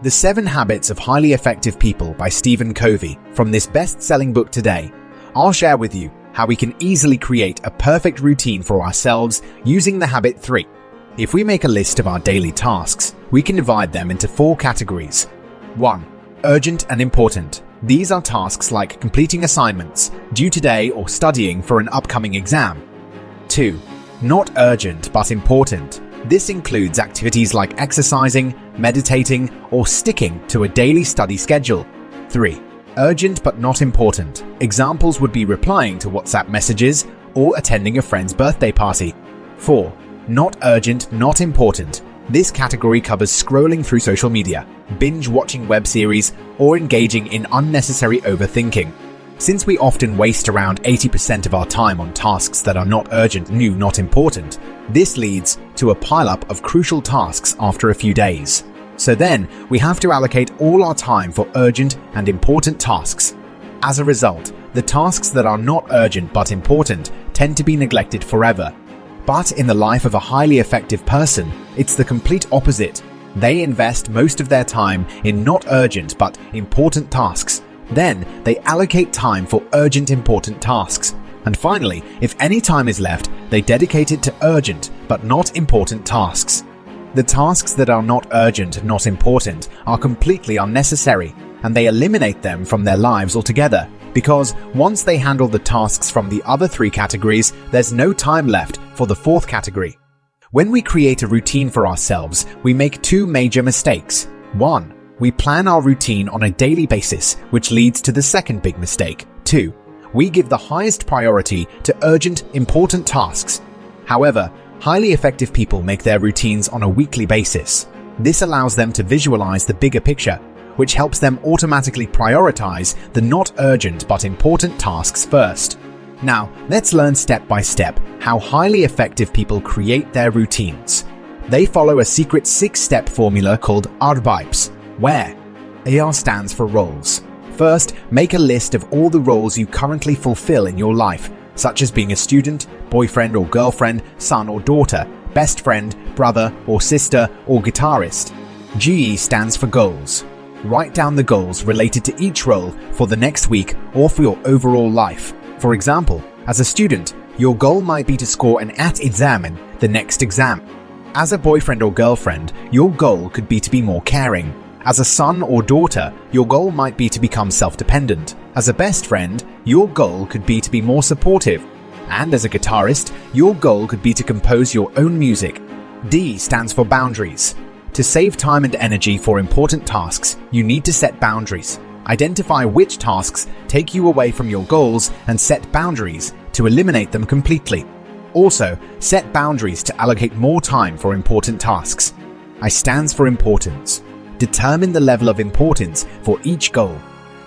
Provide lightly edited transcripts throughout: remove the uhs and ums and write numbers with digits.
The 7 Habits of Highly Effective People by Stephen Covey. From this best-selling book today, I'll share with you how we can easily create a perfect routine for ourselves using the habit 3. If we make a list of our daily tasks, we can divide them into 4 categories. 1. Urgent and important. These are tasks like completing assignments, due today, or studying for an upcoming exam. 2. Not urgent but important. This includes activities like exercising, meditating, or sticking to a daily study schedule. 3. Urgent but not important. Examples would be replying to WhatsApp messages or attending a friend's birthday party. 4. Not urgent, not important. This category covers scrolling through social media, binge-watching web series, or engaging in unnecessary overthinking. Since we often waste around 80% of our time on tasks that are not urgent, not important, this leads to a pileup of crucial tasks after a few days. So then, we have to allocate all our time for urgent and important tasks. As a result, the tasks that are not urgent but important tend to be neglected forever. But in the life of a highly effective person, it's the complete opposite. They invest most of their time in not urgent but important tasks. Then, they allocate time for urgent, important tasks. And finally, if any time is left, they dedicate it to urgent but not important tasks. The tasks that are not urgent, not important, are completely unnecessary, and they eliminate them from their lives altogether, because once they handle the tasks from the other 3 categories, there's no time left for the 4th category. When we create a routine for ourselves, we make 2 major mistakes. 1. We plan our routine on a daily basis, which leads to the second big mistake. 2. We give the highest priority to urgent, important tasks. However, highly effective people make their routines on a weekly basis. This allows them to visualize the bigger picture, which helps them automatically prioritize the not urgent but important tasks first. Now, let's learn step by step how highly effective people create their routines. They follow a secret 6-step formula called ARBIPES, where AR stands for roles. First, make a list of all the roles you currently fulfill in your life, such as being a student, boyfriend or girlfriend, son or daughter, best friend, brother or sister, or guitarist. GE stands for goals. Write down the goals related to each role for the next week or for your overall life. For example, as a student, your goal might be to score an AT exam in the next exam. As a boyfriend or girlfriend, your goal could be to be more caring. As a son or daughter, your goal might be to become self-dependent. As a best friend, your goal could be to be more supportive. And as a guitarist, your goal could be to compose your own music. D stands for boundaries. To save time and energy for important tasks, you need to set boundaries. Identify which tasks take you away from your goals and set boundaries to eliminate them completely. Also, set boundaries to allocate more time for important tasks. I stands for importance. Determine the level of importance for each goal.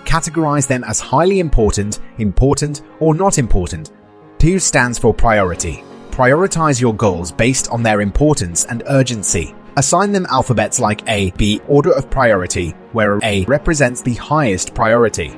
Categorize them as highly important, important, or not important. 2 stands for priority. Prioritize your goals based on their importance and urgency. Assign them alphabets like A, B, order of priority, where A represents the highest priority.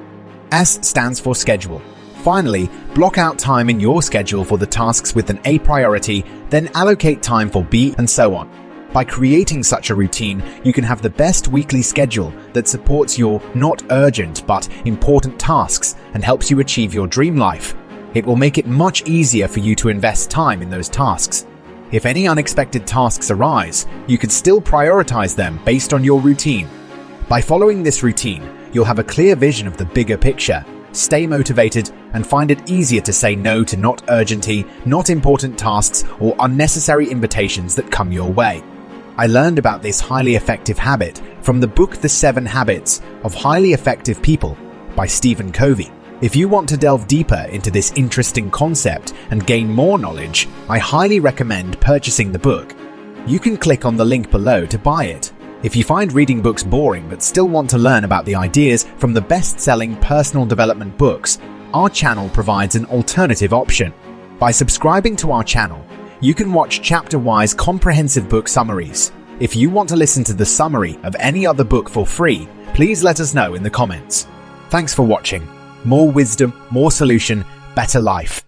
S stands for schedule. Finally, block out time in your schedule for the tasks with an A priority, then allocate time for B, and so on. By creating such a routine, you can have the best weekly schedule that supports your not urgent but important tasks and helps you achieve your dream life. It will make it much easier for you to invest time in those tasks. If any unexpected tasks arise, you can still prioritize them based on your routine. By following this routine, you'll have a clear vision of the bigger picture, stay motivated, and find it easier to say no to not urgent, not important tasks or unnecessary invitations that come your way. I learned about this highly effective habit from the book The 7 Habits of Highly Effective People by Stephen Covey. If you want to delve deeper into this interesting concept and gain more knowledge, I highly recommend purchasing the book. You can click on the link below to buy it. If you find reading books boring but still want to learn about the ideas from the best-selling personal development books, our channel provides an alternative option. By subscribing to our channel, you can watch chapter-wise comprehensive book summaries. If you want to listen to the summary of any other book for free, please let us know in the comments. Thanks for watching. More wisdom, more solution, better life.